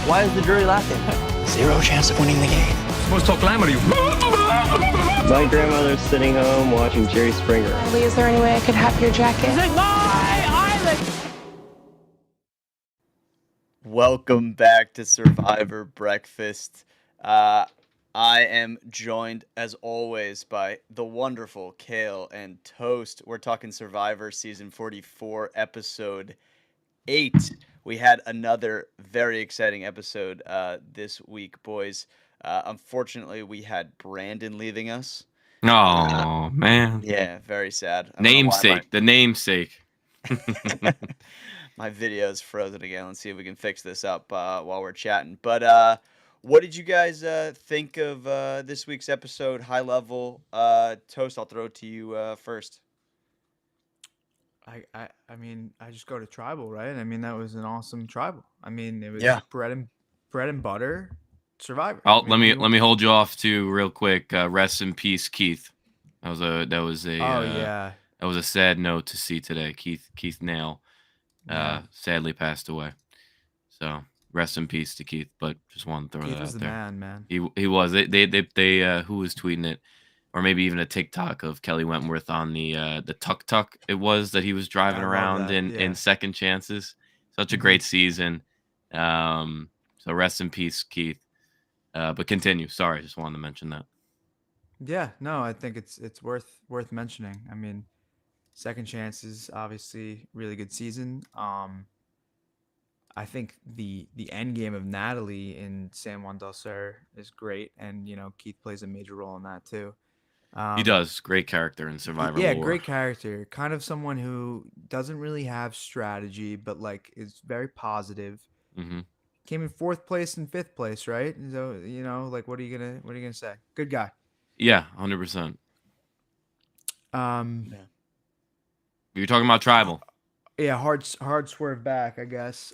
Why is the jury laughing? Zero chance of winning the game. Supposed to talk lamb, are you? My grandmother's sitting home watching Jerry Springer. Lee, is there any way I could have your jacket? Welcome back to Survivor Breakfast. I am joined, as always, by the wonderful Kale and Toast. We're talking Survivor Season 44, Episode 8. We had another very exciting episode this week, boys. Unfortunately, we had Brandon leaving us. Oh, man. Yeah, very sad. Namesake. The namesake. My video is frozen again. Let's see if we can fix this up while we're chatting. But what did you guys think of this week's episode, high level? Toast, I'll throw it to you first. I mean, I just go to tribal, right? I mean, that was an awesome tribal. I mean, it was Yeah. bread and butter Survivor. Oh, I mean, let me hold you off too real quick. Rest in peace, Keith. That was a yeah. that was a sad note to see today. Keith Nail sadly passed away. So rest in peace to Keith. But just wanted to throw Keith that was out the there. man. He was. They who was tweeting it, or maybe even a TikTok of Kelly Wentworth on the tuk-tuk it was that he was driving I love around that, yeah. in Second Chances. Such a great season. So rest in peace, Keith. But continue. Sorry, just wanted to mention that. Yeah, no, I think it's worth mentioning. I mean, Second Chances, obviously, really good season. I think the end game of Natalie in San Juan del Sur is great, and Keith plays a major role in that too. He does. Great character in Survivor Yeah, lore. great character. Kind of someone who doesn't really have strategy, but is very positive. Mm-hmm. Came in 4th place and 5th place, right? So what are you gonna say? Good guy. Yeah, 100%. You're talking about tribal. Yeah, hard swerve back, I guess.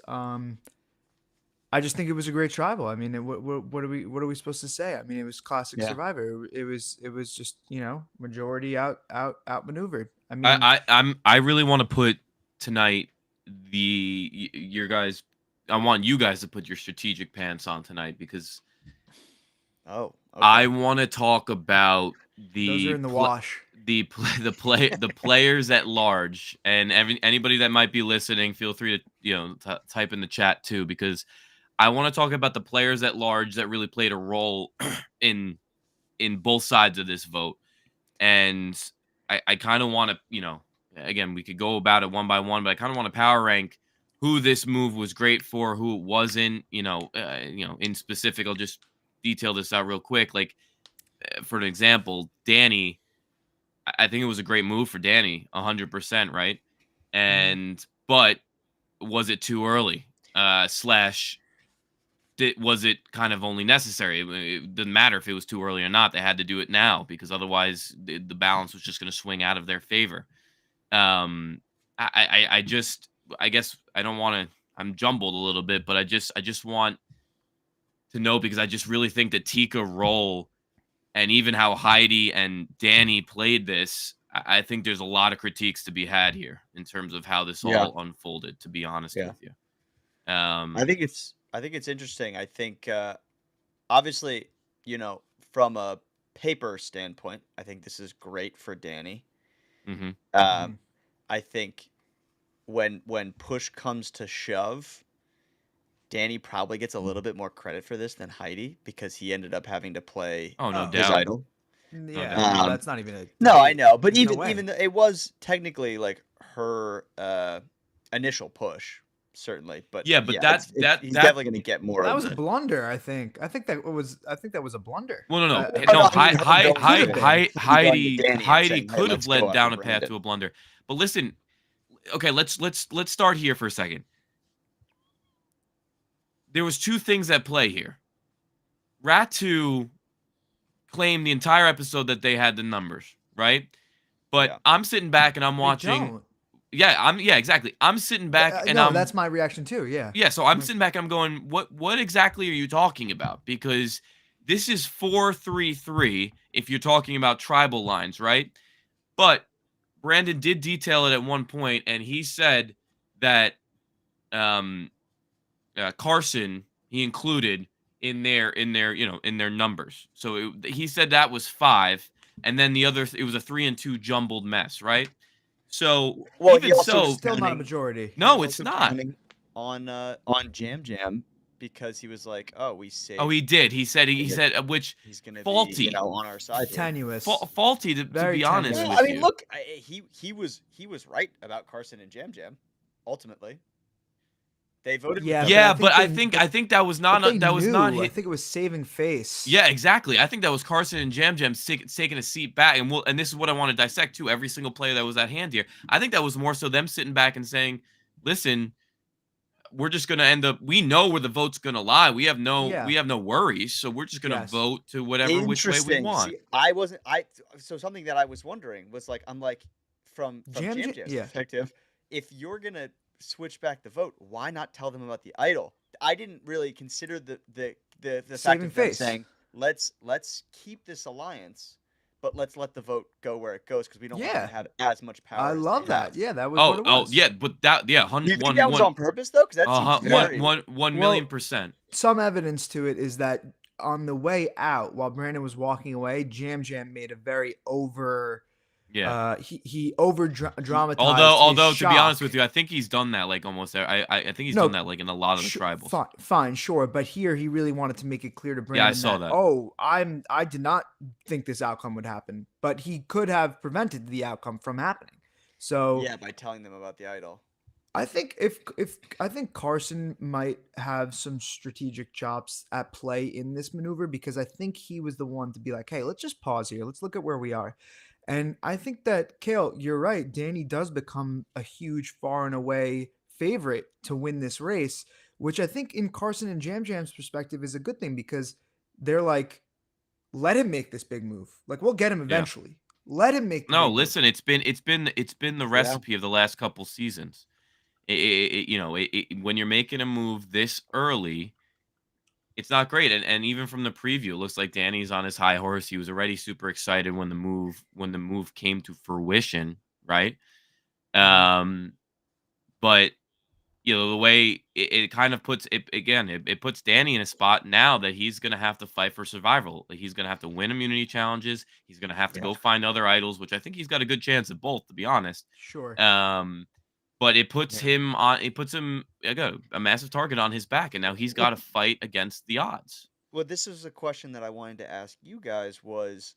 I just think it was a great tribal. I mean, what are we supposed to say? I mean, it was classic Yeah. Survivor. It was just majority outmaneuvered. I mean, I really want to put tonight your guys. I want you guys to put your strategic pants on tonight because Oh, okay. I want to talk about those are in the wash. the players at large, and anybody that might be listening, feel free to type in the chat too, because I want to talk about the players at large that really played a role in both sides of this vote, and I kind of want to again, we could go about it one by one, but I kind of want to power rank who this move was great for, who it wasn't. In specific, I'll just detail this out real quick. Like for an example, Danny. I think it was a great move for Danny, 100%, right? But was it too early? Was it kind of only necessary? It didn't matter if it was too early or not. They had to do it now because otherwise the balance was just going to swing out of their favor. I guess I don't want to. I'm jumbled a little bit, but I just want to know, because I just really think that Tika role, and even how Heidi and Danny played this, I think there's a lot of critiques to be had here in terms of how this all unfolded, to be honest with you. I think it's interesting. I think obviously, from a paper standpoint, I think this is great for Danny. Mm-hmm. I think when push comes to shove, Danny probably gets a little bit more credit for this than Heidi, because he ended up having to play no his doubt. idol. Yeah, Um, that's not even a. No, I debate. know, but There's no way. even though it was technically like her initial push, certainly. But Yeah, but he's definitely going to get more. That of was a it. blunder. I think that was a blunder. Well, no. I mean, Heidi Danny and Heidi saying, "Hey, could have let's go led after down a path Brandon." to a blunder. But listen, okay, let's start here for a second. There was two things at play here. Ratu claimed the entire episode that they had the numbers, right? But Yeah. I'm sitting back and I'm They watching. don't. Yeah, exactly. I'm sitting back and I'm that's my reaction too. Yeah. Yeah, so I'm sitting back and I'm going, what exactly are you talking about? Because this is 4-3-3 if you're talking about tribal lines, right? But Brandon did detail it at one point, and he said that Carson he included in their in their numbers. So he said that was 5, and then the other it was a 3 and 2 jumbled mess, right? So Well, even he also so, was Still not a counting- majority. no, He's it's also not. counting on Jam Jam because he was like, oh, we saved. Oh, he did. He said Yeah. which He's gonna be faulty. on our side. here. Tenuous. faulty to Very be honest tenuous. Yeah, with I mean, you. look, he was right about Carson and Jam Jam. Ultimately, they voted. Yeah, with Yeah, them. but I they- think but- I think that was But not they that was not knew. I his. think it was saving face. Yeah, exactly. I think that was Carson and Jam Jam taking a seat back, and this is what I want to dissect too. Every single player that was at hand here, I think that was more so them sitting back and saying, "Listen, we're just gonna end up. We know where the vote's gonna lie. We have no worries, so we're just gonna Yes. vote to whatever which way we Interesting. want." See, so something that I was wondering was like, I'm like, from Jam Jam Jam- Jam's yeah. perspective, if you're gonna switch back the vote, why not tell them about the idol? I didn't really consider the fact Saving of them face. saying let's keep this alliance, but let's let the vote go where it goes because we don't want Yeah. them to have as much power. I as love they that. have. Yeah, that was what it was. Yeah, but that Do you one think that was on purpose though? Because that seems very. one million percent. Some evidence to it is that on the way out, while Brandon was walking away, Jam Jam made a very he over dramatized. Although his to be honest shock. with you, I think he's done that like almost. I think he's No, done that like in a lot of the tribals. Fine, sure, but here he really wanted to make it clear to Brandon. Yeah, I saw that. Oh, I did not think this outcome would happen, but he could have prevented the outcome from happening. So Yeah, by telling them about the idol. I think if I think Carson might have some strategic chops at play in this maneuver because I think he was the one to be like, hey, let's just pause here. Let's look at where we are. And I think that, Kale, you're right. Danny does become a huge, far and away favorite to win this race, which I think in Carson and Jam Jam's perspective is a good thing because they're like, let him make this big move. Like, we'll get him eventually. Let him make the No, big move. listen, it's been the recipe of the last couple seasons. When you're making a move this early, it's not great. And even from the preview, it looks like Danny's on his high horse. He was already super excited when the move came to fruition, right? But the way it kind of puts it again, it puts Danny in a spot now that he's gonna have to fight for survival. Like, he's gonna have to win immunity challenges. He's gonna have to go find other idols, which I think he's got a good chance at both, to be honest. Sure. But it puts him on. It puts him a massive target on his back, and now he's got to fight against the odds. Well, this is a question that I wanted to ask you guys was,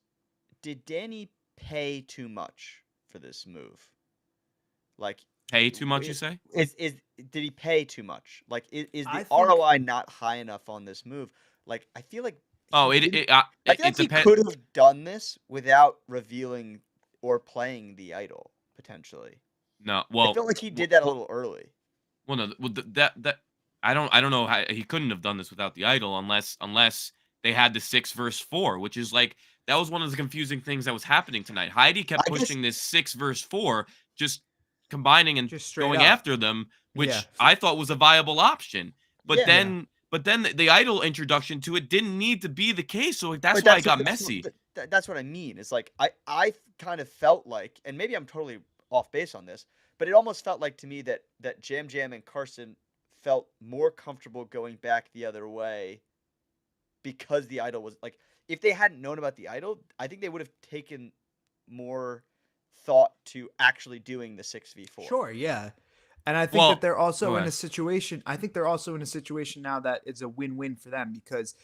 did Danny pay too much for this move? Like, Pay too much, you say? did he pay too much? Like, is I the think- ROI not high enough on this move? Like, I feel like Oh, he it didn't- it, I it, feel like it he depends. could have done this without revealing or playing the idol potentially. No, I well, feel like he did that a little early. well, no, well, that I don't know how he couldn't have done this without the idol unless they had the 6 versus 4, which is like that was one of the confusing things that was happening tonight. Heidi kept I guess- pushing this 6 versus 4, just combining and Just straight going up. after them, which Yeah. I thought was a viable option. But Yeah. then the idol introduction to it didn't need to be the case, so that's But why it got that's messy. That's what I mean. It's like I kind of felt like, and maybe I'm totally off base on this, but it almost felt like to me that Jam Jam and Carson felt more comfortable going back the other way because the idol was like, if they hadn't known about the idol, I think they would have taken more thought to actually doing the 6v4. Sure, yeah. And I think Well, that they're also go in a ahead. situation. I think they're also in a situation now that it's a win-win for them because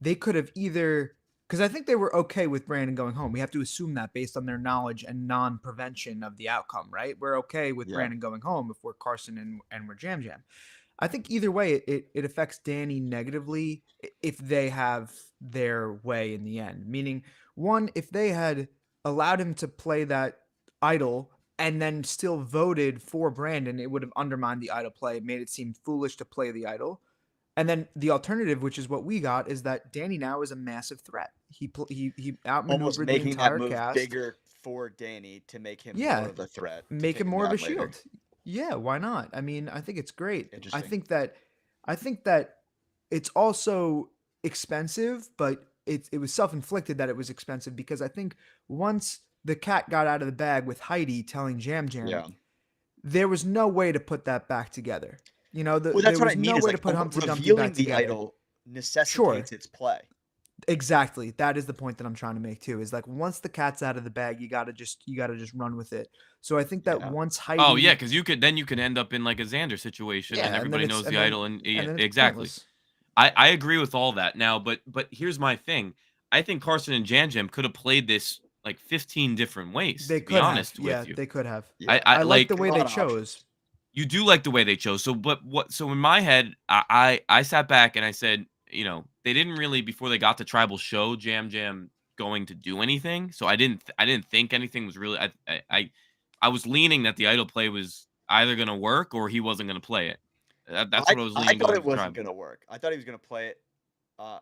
they could have because I think they were okay with Brandon going home. We have to assume that based on their knowledge and non-prevention of the outcome, right? We're okay with Yeah. Brandon going home if we're Carson and we're Jam Jam. I think either way, it affects Danny negatively if they have their way in the end. Meaning, one, if they had allowed him to play that idol and then still voted for Brandon, it would have undermined the idol play, made it seem foolish to play the idol. And then the alternative, which is what we got, is that Danny now is a massive threat. He Almost outmaneuvered the making that entire move cast. bigger for Danny to make him Yeah, more of a threat. to Make take him more of a down later. shield. Yeah, why not? I mean, I think it's great. Interesting. I think that it's also expensive, but it was self-inflicted that it was expensive because I think once the cat got out of the bag with Heidi telling Jam Jam, Yeah. there was no way to put that back together. You know, Well, that's there what was I mean. no is way like to put Humpty Dumpty revealing back the together. idol necessitates its play. Exactly. That is the point that I'm trying to make too. Is like once the cat's out of the bag, you gotta just run with it. So I think that Yeah. once Heidi, Oh yeah, because you could end up in like a Xander situation, Yeah, and and then everybody it's- knows and the then- idol, and yeah, and then it's exactly. pointless. I agree with all that now, but here's my thing. I think Carson and Jam Jam could have played this like 15 different ways. They to could be honest have. Yeah, with you, they could have. Yeah. I like the like way a they lot of chose. options. you do like the way they chose. So, but what? So in my head, I sat back and I said, they didn't really before they got to tribal show Jam Jam going to do anything. So I didn't think anything was really. I was leaning that the idol play was either going to work or he wasn't going to play it. That's what I was leaning. I thought going it to wasn't tribal. going to work. I thought he was going to play it.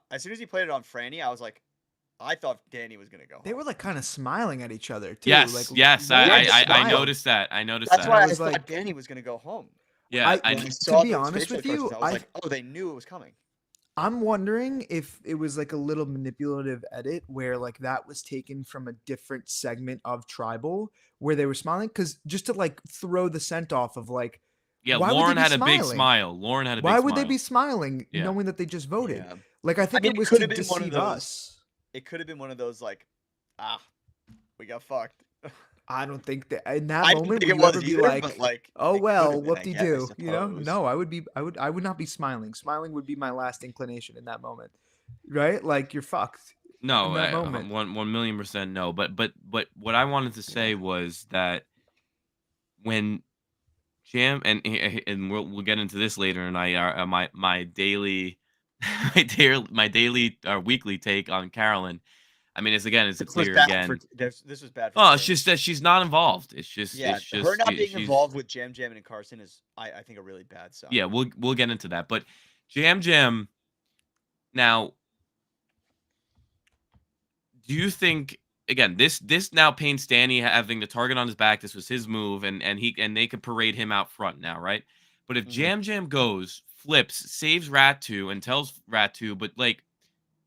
As soon as he played it on Franny, I was like, I thought Danny was going to go. They were like kind of smiling at each other too. Yes, like, yes, Lauren I smiled. noticed that. I noticed That's that. why I was thought like- Danny was going to go home. Yeah, I- When I to saw be those honest facial with you, expressions, I was I- like, oh, they knew it was coming. I'm wondering if it was like a little manipulative edit where like that was taken from a different segment of Tribal where they were smiling because just to like throw the scent off of like yeah. why would they Lauren be had a big smiling? smile. Lauren had a big why smile. would they be smiling Yeah. knowing that they just voted? Yeah. Like I think mean, it it was could to have been one of deceive those- us. It could have been one of those like, we got fucked. I don't think that in that I didn't moment think would it you was ever be either, like, but like, oh it well, could've been, what I do you guess, do? I You know? suppose. No, I would not be smiling. Smiling would be my last inclination in that moment. Right? Like you're fucked. No, in that moment. 1,000,000% no. But what I wanted to say was that when Jam and we'll get into this later, and my daily my daily weekly take on Carolyn. I mean, it's This was clear bad again. this was bad for Oh, it's Carson. just that she's not involved. It's just Yeah, it's just her not being she's- involved with Jam Jam and Carson is, I think, a really bad sign. Yeah, we'll get into that. But Jam Jam, now, do you think again this now paints Danny having the target on his back? This was his move, and they could parade him out front now, right? But if Mhm. Jam Jam goes, flips, saves Ratu, and tells Ratu, but like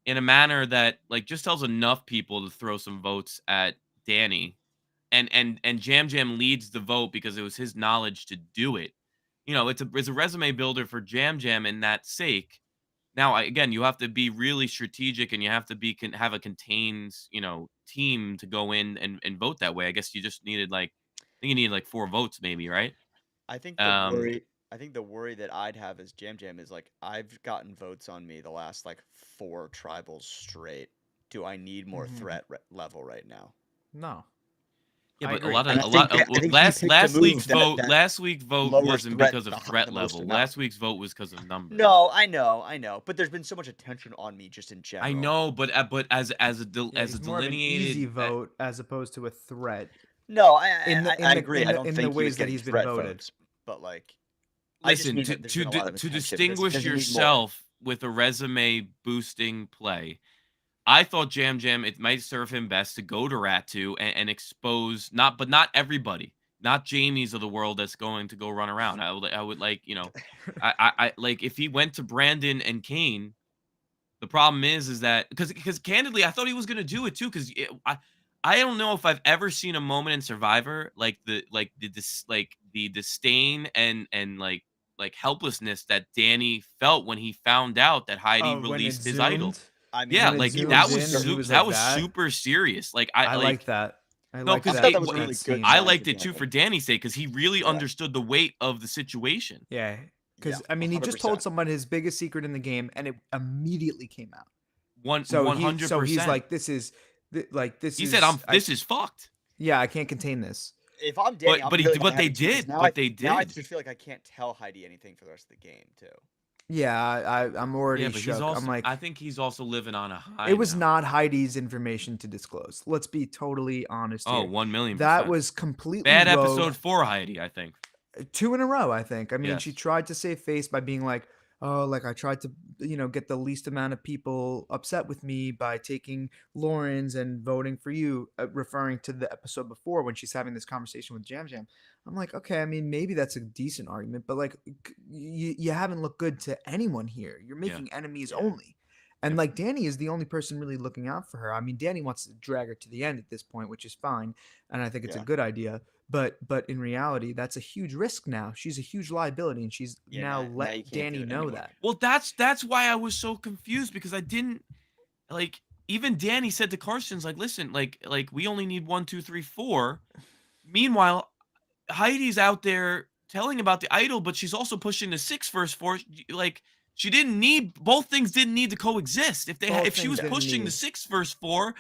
in a manner that like just tells enough people to throw some votes at Danny, and Jam Jam leads the vote because it was his knowledge to do it. It's a resume builder for Jam Jam in that sake. Now, again, you have to be really strategic, and you have to have a contained, team to go in and vote that way. I guess you just needed I think you needed like 4 votes, maybe, right? I think the worry that I'd have as Jam Jam is like I've gotten votes on me the last like 4 tribals straight. Do I need more Mhm. threat level right now? No. Yeah, I but agree. a And I lot think he last picked a week's move vote that last week's vote lowers wasn't threat because of the threat most level. amount. Last week's vote was because of numbers. No, I know, but there's been so much attention on me just in general. I know, but as a Yeah, as a it's more of an delineated easy vote as opposed to a threat. No, In the- I in the- agree. in I the- don't in think the he ways was that getting he's been threat voted. votes, but like, I just Listen, mean to that there's been a lot of to attention. distinguish Does he need more? yourself with a resume boosting play, I thought Jam Jam, it might serve him best to go to Ratu and expose not everybody, not Jamie's of the world that's going to go run around. I would like, I like if he went to Brandon and Kane. The problem is that because candidly, I thought he was gonna do it too. Because I don't know if I've ever seen a moment in Survivor like the disdain and like helplessness that Danny felt when he found out that Heidi Oh, when it released his idol. zoomed? I mean, Yeah, when it like zooms that in was and he was that like was that? super serious. Like I like that. I No, like 'cause that. I thought that was it- a really that good scene. I sign liked for it too Danny. for Danny's sake because he really Yeah. understood the weight of the situation. Yeah. Because Yeah, I mean, he just told 100%. someone his biggest secret in the game, and it immediately came out. One So 100%. he's like, "This is like this." He is, said, This I, is fucked." yeah, I can't contain this. If I'm Danny, But I'm but really they unhappy because did. now But I- they Now I did. just feel like I can't tell Heidi anything for the rest of the game too. Yeah, I'm already Yeah, but shook. he's also. I'm like, I think he's also living on a high. it was now. not Heidi's information to disclose. Let's be totally honest Oh, here. 1,000,000%. That was completely bad rogue. episode for Heidi, I think. 2 in a row, I think. I mean, she Yes. tried to save face by being like, "Oh, like I tried to, get the least amount of people upset with me by taking Lauren's and voting for you," referring to the episode before when she's having this conversation with Jam Jam. I'm like, okay, I mean, maybe that's a decent argument, but like, you haven't looked good to anyone here. You're making enemies only. And like Danny is the only person really looking out for her. I mean, Danny wants to drag her to the end at this point, which is fine, and I think it's a Yeah. good idea. But in reality, that's a huge risk now. She's a huge liability, and she's Yeah, now now you let can't do Danny it know anymore. that. Well, that's why I was so confused, because I didn't like, even Danny said to Carson's like, listen, like we only need 1, 2, 3, 4. Meanwhile, Heidi's out there telling about the idol, but she's also pushing the 6 versus 4. Like, she didn't need, both things didn't need to coexist. If Both if she things was didn't pushing the need. 6 versus 4,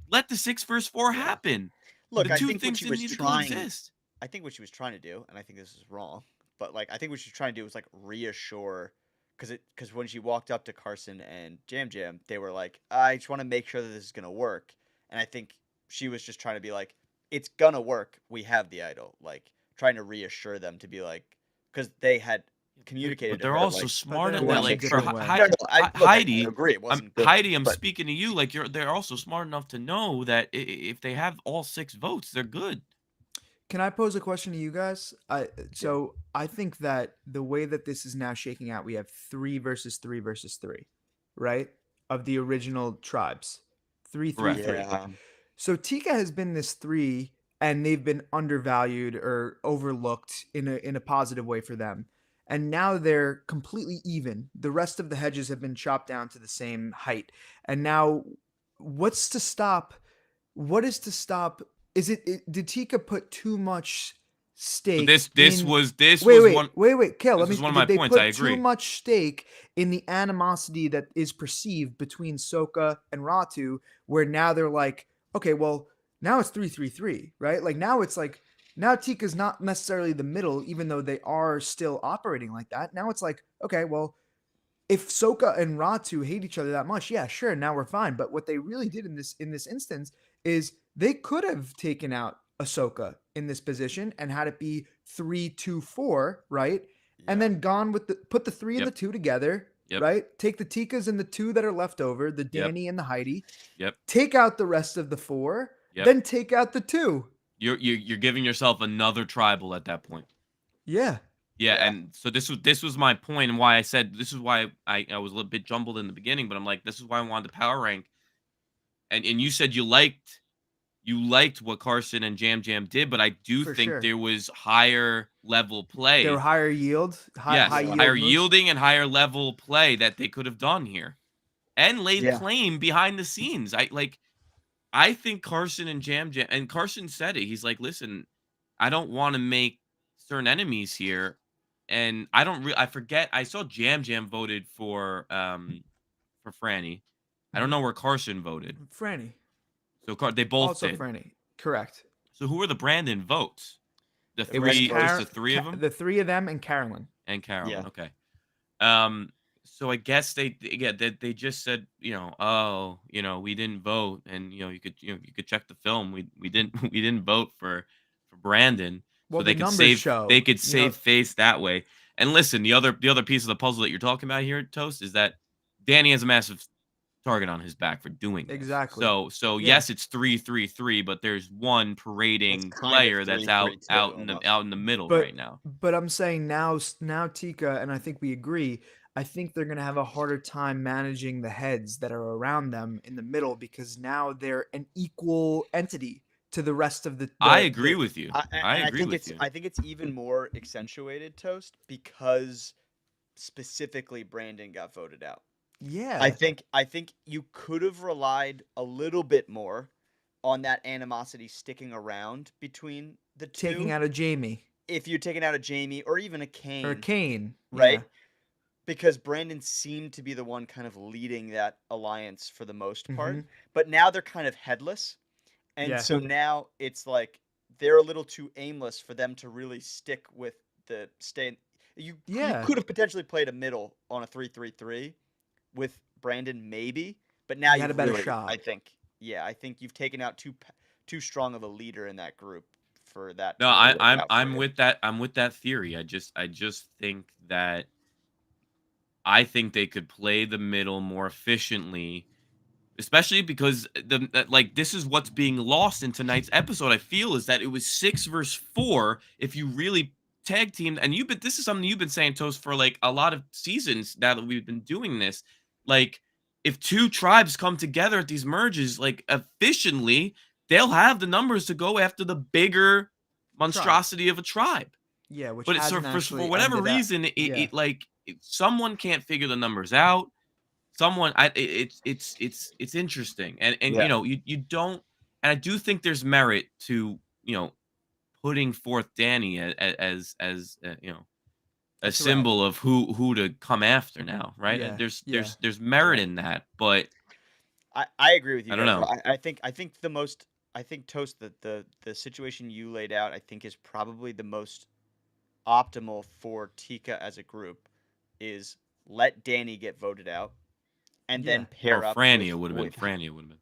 let the 6 versus 4 Yeah. happen. Look, The I two think what things she didn't was need to trying. coexist. I think what she was trying to do, and I think this is wrong, but like I think what she was trying to do was like reassure, because when she walked up to Carson and Jam Jam, they were like, I just want to make sure that this is gonna work, and I think she was just trying to be like, it's gonna work. We have the idol, like trying to reassure them to be like, because they had communicated But to they're her also like, smart they at we're that. gonna went a Like, make for sure. different way. No, no, look, Heidi, I agree, it wasn't good, Heidi, I'm but speaking to you. Like, they're also smart enough to know that if they have all 6 votes, they're good. Can I pose a question to you guys? So I think that the way that this is now shaking out, we have 3 versus 3 versus 3, right? Of the original tribes, 3, 3, Correct. 3. yeah, So Tika has been this 3, and they've been undervalued or overlooked in a positive way for them. And now they're completely even. The rest of the hedges have been chopped down to the same height. And now, what's to stop? What is to stop? Is did Tika put too much So stake this in? was Wait, Kale. this was one of my Did they points. I put too agree. much stake in the animosity that is perceived between Soka and Ratu, where now they're like, okay, well, now it's 3-3-3, right? Like now it's like, now Tika's not necessarily the middle, even though they are still operating like that. Now it's like, okay, well, if Soka and Ratu hate each other that much, yeah, sure, now we're fine. But what they really did in this instance is they could have taken out Ahsoka in this position and had it be 3-2-4, right? And yeah. then gone with put the 3 and Yep. the 2 together, Yep. right? Take the Tikas and the 2 that are left over, the Yep. Danny and the Heidi. Yep. Take out the rest of the 4, Yep. then take out the 2. You're giving yourself another tribal at that point. Yeah. Yeah, Yeah. and so this was my point, and why I said this is why I was a little bit jumbled in the beginning, but I'm like, this is why I wanted to power rank. And you said you liked what Carson and Jam Jam did, but I do For think sure. there was higher level play. They were higher yield, Yes, high yield higher moves. yielding and higher level play that they could have done here, and laid Yeah. claim behind the scenes. I think Carson and Jam Jam, and Carson said it. He's like, listen, I don't want to make certain enemies here, and I don't. I forget. I saw Jam Jam voted for Franny. I don't know where Carson voted. Franny. So they both Also did. Franny. Correct. So who were the Brandon votes? The It was three, just Karen- the 3 of them, The 3 of them and Carolyn. and Carolyn. Yeah. Okay. So I guess they just said, oh, we didn't vote, and you could check the film. We didn't we didn't vote for Brandon, Well, so they the could numbers save show. they could you know, save face that way. And listen, the other piece of the puzzle that you're talking about here, Toast, is that Danny has a massive target on his back for doing this. Exactly. So Yeah. yes, it's 3-3-3, but there's one parading It's kind of player that's out 3-3-2 out in the middle But- right now. But I'm saying now Tika, and I think we agree, I think they're going to have a harder time managing the heads that are around them in the middle, because now they're an equal entity to the rest of the I agree with you. I I agree think with it's you. I think it's even more accentuated, Toast, because specifically Brandon got voted out. Yeah. I think you could have relied a little bit more on that animosity sticking around between the two. taking out a Jamie if you're taking out a Jamie or even a Kane, or Kane. right? Yeah. Because Brandon seemed to be the one kind of leading that alliance for the most part. Mhm. But now they're kind of headless. And Yeah. so now it's like they're a little too aimless for them to really stick with the stay. You Yeah. could have potentially played a middle on a 3-3-3 with Brandon, maybe. But now You had a you've better really, shot. I think you've taken out too strong of a leader in that group for that. No, to really work out for I'm you. with that. I'm with that theory. I just think that I think they could play the middle more efficiently, especially because this is what's being lost in tonight's episode. I feel is that it was 6 versus 4. If you really tag team, and this is something you've been saying, Toast, for like a lot of seasons now that we've been doing this. Like, if two tribes come together at these merges, like efficiently, they'll have the numbers to go after the bigger monstrosity of a tribe. Yeah, which But hasn't for actually whatever ended up- reason, yeah. someone can't figure the numbers out. It's interesting, and Yeah. you know, you don't, and I do think there's merit to, you know, putting forth Danny as you know, a threat. symbol of who to come after now, right? Yeah, There's merit in that, but I agree with you. I don't guys. know. I think Toast, the situation you laid out, I think is probably the most optimal for Tika as a group, is let Danny get voted out, and then pair up Franny, with, it would have been. with- Franny, it would have been.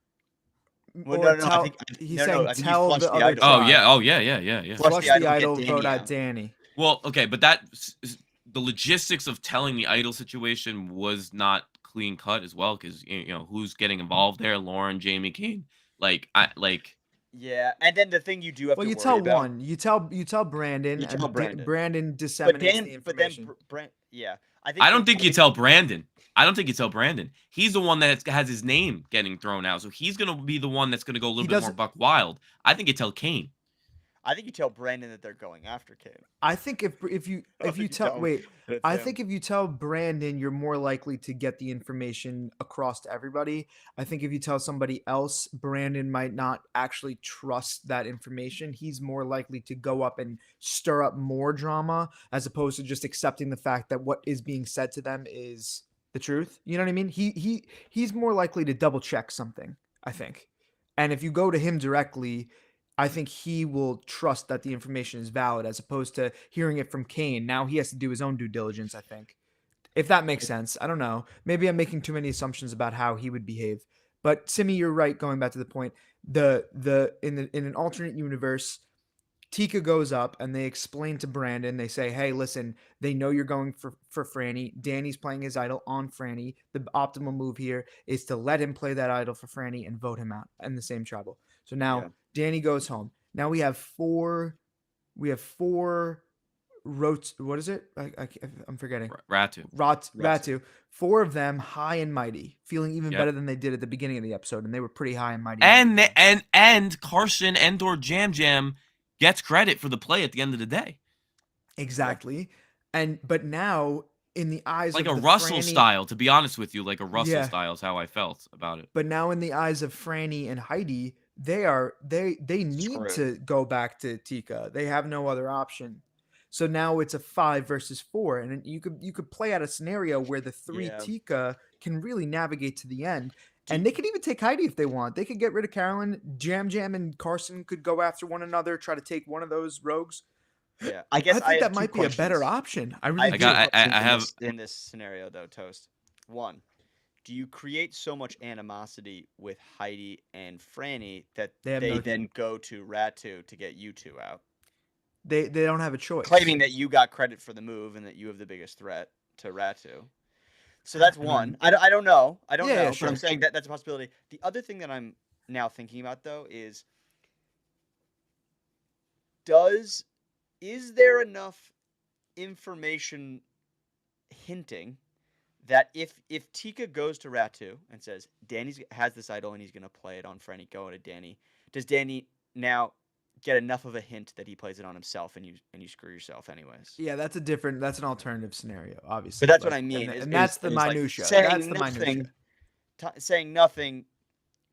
Well, Or no, tell, I think he's no, saying I think you tell flushed the the other idol. tribe. Oh yeah. Flush Flush the the idol, idol, get vote Danny out out. Danny. Well, okay, but that the logistics of telling the idol situation was not clean cut as well, because you know who's getting involved there. Lauren, Jamie, Kane. Yeah, and then the thing you do have Well, to you worry tell about, one. You tell Brandon, You tell and Brandon. Brandon but disseminates the then information. yeah, I don't think you tell Brandon. I don't think you tell Brandon. He's the one that has his name getting thrown out, so he's gonna be the one that's gonna go a little bit more doesn't- buck wild. I think you tell Kane. I think you tell Brandon that they're going after Kane. I think if you tell don't. wait, It's I him. think if you tell Brandon, you're more likely to get the information across to everybody. I think if you tell somebody else, Brandon might not actually trust that information. He's more likely to go up and stir up more drama as opposed to just accepting the fact that what is being said to them is the truth. You know what I mean? He's more likely to double check something, I think. And if you go to him directly, I think he will trust that the information is valid as opposed to hearing it from Kane. Now he has to do his own due diligence, I think. If that makes sense. I don't know. Maybe I'm making too many assumptions about how he would behave. But Simi, you're right, going back to the point. In an alternate universe, Tika goes up and they explain to Brandon, they say, hey, listen, they know you're going for Franny. Danny's playing his idol on Franny. The optimal move here is to let him play that idol for Franny and vote him out in the same tribal. So now Yeah. Danny goes home. Now we have four rotes. What is it? I'm forgetting. Ratu. Ratu. Four of them high and mighty, feeling even Yep. better than they did at the beginning of the episode, and they were pretty high and mighty. And Carson and/or Jam Jam gets credit for the play at the end of the day, exactly. But now in the eyes like of a the Russell Franny, style. To be honest with you, like a Russell Yeah. style is how I felt about it. But now in the eyes of Franny and Heidi, they need Screwed. to go back to Tika. They have no other option. So now it's a 5 versus 4, and you could play out a scenario where the 3 Yeah. Tika can really navigate to the end. And they could even take Heidi if they want. They could get rid of Carolyn. Jam Jam and Carson could go after one another, try to take one of those rogues. Yeah, I guess I think that have might two be a better questions. option. I really I do. got- I in have- this, in this scenario though, Toast. One, do you create so much animosity with Heidi and Franny that They they, have no- then go to Ratu to get you two out, They don't have a choice. claiming that you got credit for the move and that you have the biggest threat to Ratu? So that's one. I don't know. I don't Yeah, know, yeah, but sure. I'm saying that that's a possibility. The other thing that I'm now thinking about though is there enough information hinting that if Tika goes to Ratu and says Danny has this idol and he's gonna play it on Franny, go to Danny, does Danny now get enough of a hint that he plays it on himself and you screw yourself anyways? Yeah, that's an alternative scenario, obviously. But that's what I mean. And that's the like, minutia. saying That's the nothing- minutia. Saying nothing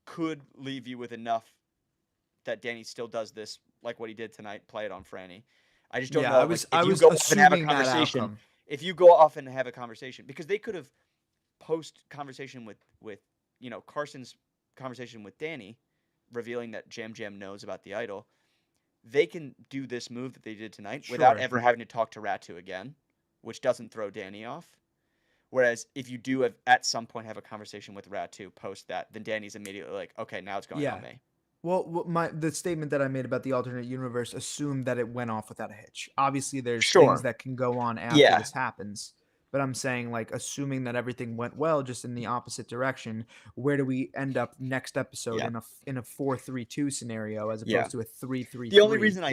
could leave you with enough that Danny still does this, like what he did tonight, play it on Franny. I just don't know. I like, was if I you was go off and have a assuming that conversation, outcome. if you go off and have a conversation, because they could have post conversation with Carson's conversation with Danny, revealing that Jam Jam knows about the idol. They can do this move that they did tonight without Sure. ever having to talk to Ratu again, which doesn't throw Danny off. Whereas if you do at some point have a conversation with Ratu post that, then Danny's immediately like, okay, now it's going on me. Well, the statement that I made about the alternate universe assumed that it went off without a hitch. Obviously, there's Sure. things that can go on after Yeah. this happens. But I'm saying, like, assuming that everything went well, just in the opposite direction, where do we end up next episode Yeah. in a 4-3-2 scenario as opposed Yeah. to a 3-3-3? The only reason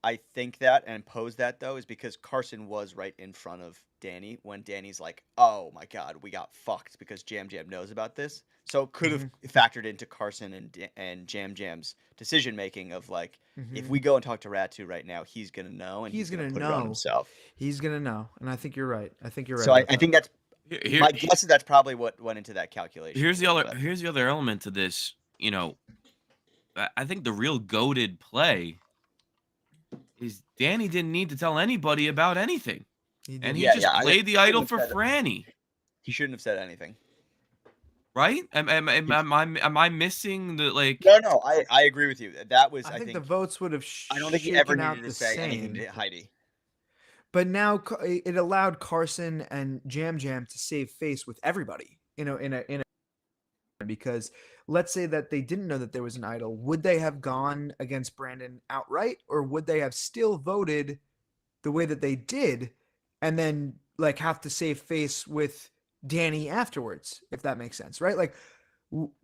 I think that and pose that though is because Carson was right in front of Danny when Danny's like, "Oh my God, we got fucked because Jam Jam knows about this." So it could have factored into Carson and Jam Jam's decision making of like, if we go and talk to Ratu right now, he's gonna know and he's gonna put it on himself. He's gonna know, and I think you're right. I think you're right. So I about that. think that's Here- my guess is that's probably what went into that calculation. Here's the a little other bit. here's the other element to this. You know, I think the real goated play is Danny didn't need to tell anybody about anything, He and did. he Yeah, just yeah, I played the idol for shouldn't have said Franny, He shouldn't have said anything. right? Am I missing the like? No, I agree with you. That was I think the think votes would have. I don't think he ever shaken out needed to the say anything same. to Heidi. But now it allowed Carson and Jam Jam to save face with everybody, in a because let's say that they didn't know that there was an idol, would they have gone against Brandon outright, or would they have still voted the way that they did, and then like have to save face with Danny afterwards, if that makes sense, right? Like,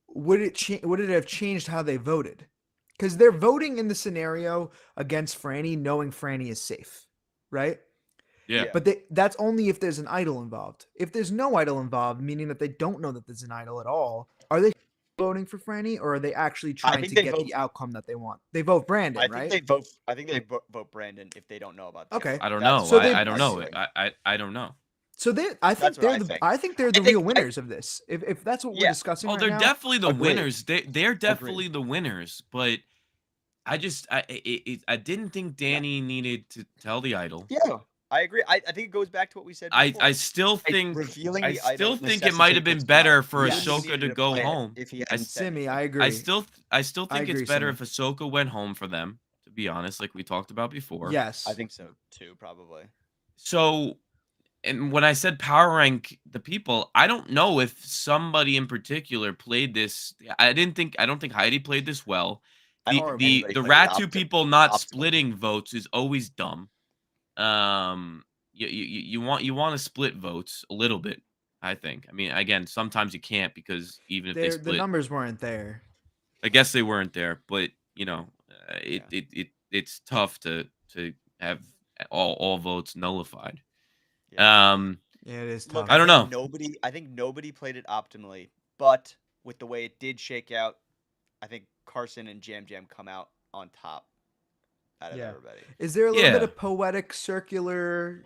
would it have changed how they voted? Because they're voting in the scenario against Franny, knowing Franny is safe, right? Yeah. But that's only if there's an idol involved. If there's no idol involved, meaning that they don't know that there's an idol at all, are they voting for Franny, or are they actually trying think to they get vote- the outcome that they want? They vote Brandon, I right? think they vote. I think they vote Brandon if they don't know about. The Okay. idol. I don't That's- know. So they- I don't know. That's- I don't know. So I think That's what I think. I think they're the I think- real winners of this. If that's what we're Yeah. discussing Oh, right they're now. definitely the Agreed. winners. They're definitely the winners. But I didn't think Danny needed to tell the idol. Yeah, I agree. I think it goes back to what we said. Before. I still think revealing I the still idol think it might have been necessitates better time. for Yeah. Ahsoka He needed to go plan home. If he hadn't said Simi, anything. I agree. I still think agree, it's better Simi. if Ahsoka went home for them. To be honest, like we talked about before. Yes. I think so too, probably. So, and when I said power rank the people, I don't know if somebody in particular played this. I don't think Heidi played this well. I The don't think the anybody the played it Ratu optim- people not optimally. splitting votes is always dumb. You want to split votes a little bit. I think. I mean, again, sometimes you can't because even if they the split, numbers weren't there. I guess they weren't there. But Yeah. it's tough to have all votes nullified. Yeah. Yeah, it is Look, tough. I don't know. I think nobody played it optimally, but with the way it did shake out, I think Carson and Jam Jam come out on top out of Yeah. everybody. Is there a little bit Yeah. of poetic circular,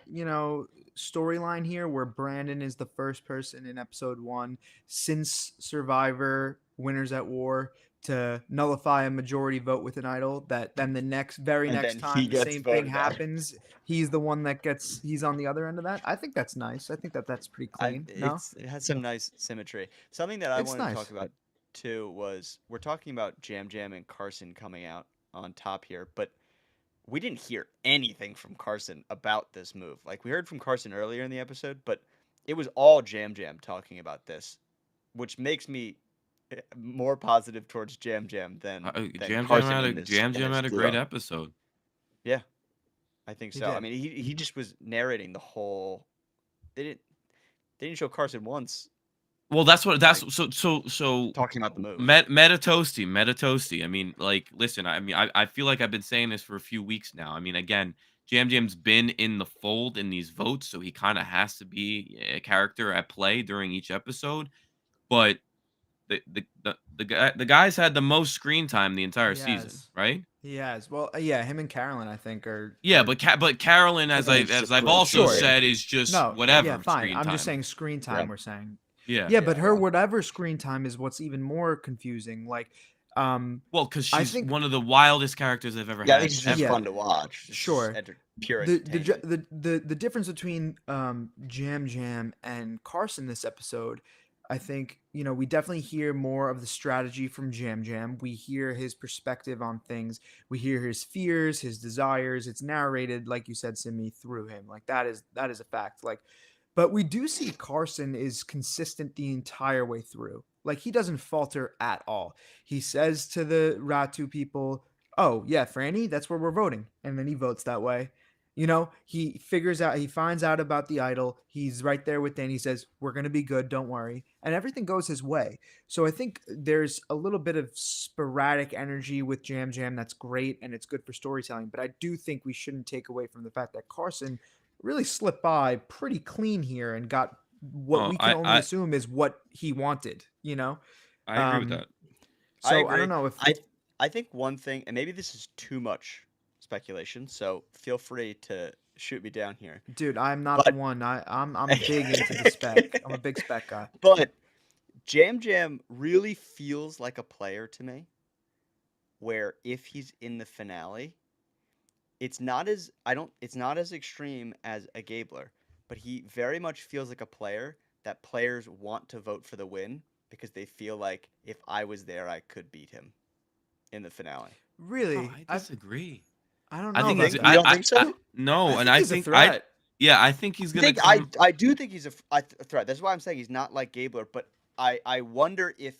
storyline here where Brandon is the first person in episode 1 since Survivor Winners at War to nullify a majority vote with an idol, that then the very And next then time he the gets same thing voted out. happens, he's the one that he's on the other end of that? I think that's nice. I think that's pretty clean. No? It has some nice symmetry. Something that I It's wanted to nice. talk about too was we're talking about Jam Jam and Carson coming out on top here, but we didn't hear anything from Carson about this move. Like we heard from Carson earlier in the episode, but it was all Jam Jam talking about this, which makes me more positive towards Jam Jam than Jam Carson Jam in this- Jam in Jam this had a great duo. episode. Yeah, I think He so. I did. mean, he just was narrating the whole. They didn't show Carson once Well, that's so talking about the move. Meta toasty. I mean, like, listen, I feel like I've been saying this for a few weeks now. I mean, again, Jam Jam's been in the fold in these votes, so he kind of has to be a character at play during each episode. But the guys had the most screen time the entire season, Yes. right? He has. Well, yeah, him and Carolyn, I think, are. Yeah, but Carolyn, as think it's I've just also really- said, is just No, whatever. Yeah, fine. screen I'm time. just saying screen time. Yeah. We're saying. Yeah. Yeah, but her well. whatever screen time is what's even more confusing. Like, Well, because I she's think- one of the wildest characters I've ever Yeah, I had. think it's just Yeah. fun to watch. It's just Sure. pure the entertainment. the difference between Jam Jam and Carson this episode, I think we definitely hear more of the strategy from Jam Jam. We hear his perspective on things. We hear his fears, his desires. It's narrated, like you said, Simi, through him. Like that is a fact. Like, but we do see Carson is consistent the entire way through. Like he doesn't falter at all. He says to the Ratu people, "Oh yeah, Franny, that's where we're voting," and then he votes that way. You know, he finds out about the idol. He's right there with Danny. He says, "We're gonna be good, don't worry," and everything goes his way. So I think there's a little bit of sporadic energy with Jam Jam that's great and it's good for storytelling. But I do think we shouldn't take away from the fact that Carson really slipped by pretty clean here and got what Oh, we can only assume is what he wanted. You know, I agree with Um, that. so I agree. don't know if I think one thing, and maybe this is too much speculation, so feel free to shoot me down here. dude, I'm not the But one. I'm big into the spec. I'm a big spec guy. but Jam Jam really feels like a player to me, where if he's in the finale, it's not as extreme as a Gabler, but he very much feels like a player that players want to vote for the win because they feel like if I was there, I could beat him in the finale. Really, Oh, I disagree. I don't know. I think about he's. that. You don't think so? No, I and think I he's a think threat. yeah, I think he's gonna I come. I do think he's a threat. That's why I'm saying he's not like Gabler, but I wonder if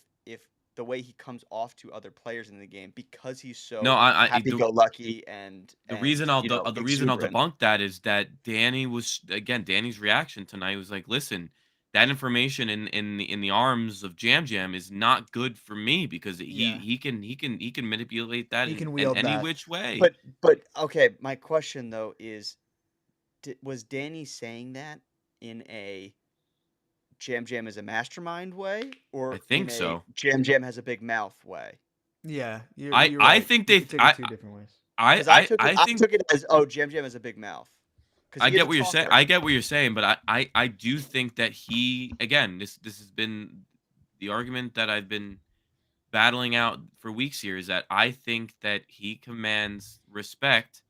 the way he comes off to other players in the game because he's so No, I happy-go-lucky and the reason I'll the reason I'll exuberant. debunk that is that Danny's reaction tonight was like, listen, that information in the arms of Jam Jam is not good for me because Yeah. he can manipulate that He in, can in wield any that. which way. But okay, my question though is, was Danny saying that in a Jam Jam is a mastermind way, or I think in a so. Jam Jam has a big mouth way? Yeah, you're I right. think You they could take it two different ways. Because I I think took it as Jam Jam has a big mouth. 'Cause I he is get a what you're saying. talker. I get what you're saying, but I do think that he again this has been the argument that I've been battling out for weeks here is that I think that he commands respect,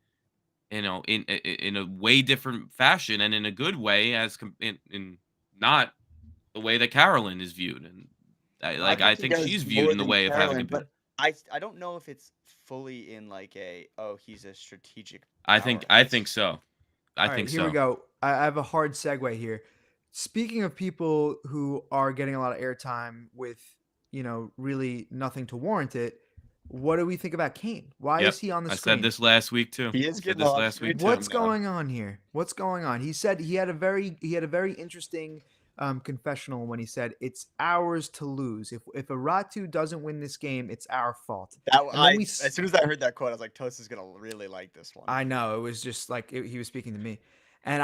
you know, in a way different fashion and in a good way in not the way that Carolyn is viewed, and I he think does she's more viewed in the than way of having Carolyn, a bit. but I don't know if it's fully in like he's a strategic. I think so. I All right, think here so. we go. I have a hard segue here. Speaking of people who are getting a lot of airtime with, really nothing to warrant it, what do we think about Kane? Why Yep. is he on the I screen? said this last week too. He is I said getting this a lot of last screen week time. too. What's going on here? What's going on? He said he had a very interesting confessional when he said it's ours to lose. If Aratu doesn't win this game, it's our fault. And then As soon as I heard that quote, I was like, Toast is gonna really like this one. I know, it was just like he was speaking to me, and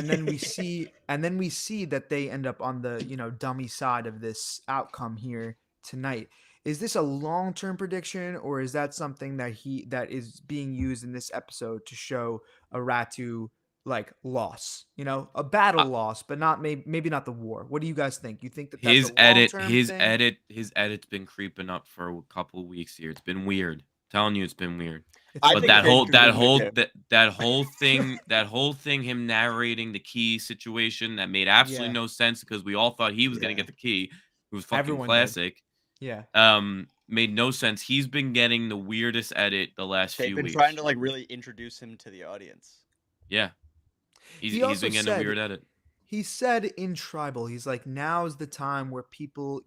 then we see that they end up on the dummy side of this outcome here tonight. Is this a long-term prediction, or is that something that is being used in this episode to show Aratu like loss, a battle loss, but not maybe not the war? What do you guys think? You think that that's His a long-term thing? his edit's been creeping up for a couple of weeks here. It's been weird. telling you, it's been weird. It's I But think that Kane's whole gonna that win whole the game. that whole thing, him narrating the key situation that made absolutely Yeah. no sense because we all thought he was gonna Yeah. get the key. It was fucking Everyone did. classic. Yeah. Made no sense. He's been getting the weirdest edit the last They've few been weeks. trying to like really introduce him to the audience. Yeah. He's He been also getting said- a weird edit. He said in Tribal, he's like, now's the time where